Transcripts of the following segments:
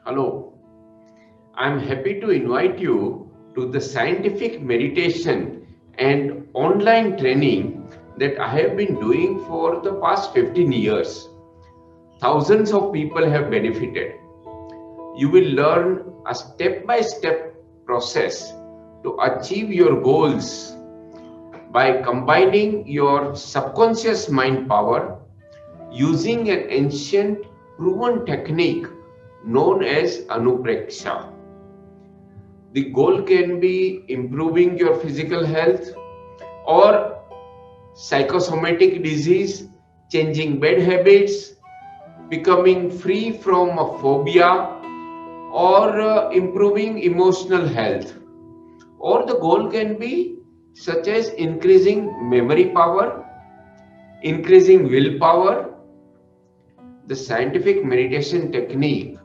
Hello, I'm happy to invite you to the scientific meditation and online training that I have been doing for the past 15 years. Thousands of people have benefited. You will learn a step by step process to achieve your goals by combining your subconscious mind power using an ancient proven technique known as anupreksha. The goal can be improving your physical health or psychosomatic disease, changing bad habits, becoming free from a phobia, or improving emotional health. Or the goal can be such as increasing memory power, increasing willpower. The scientific meditation technique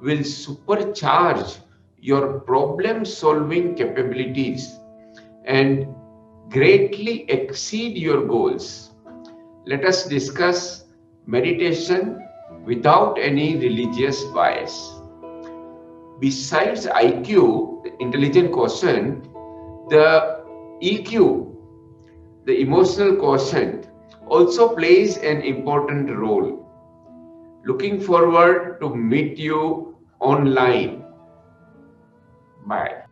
will supercharge your problem solving capabilities and greatly exceed your goals. Let us discuss meditation without any religious bias. Besides IQ, the intelligent quotient, the EQ, the emotional quotient, also plays an important role. Looking forward to meet you online. Bye.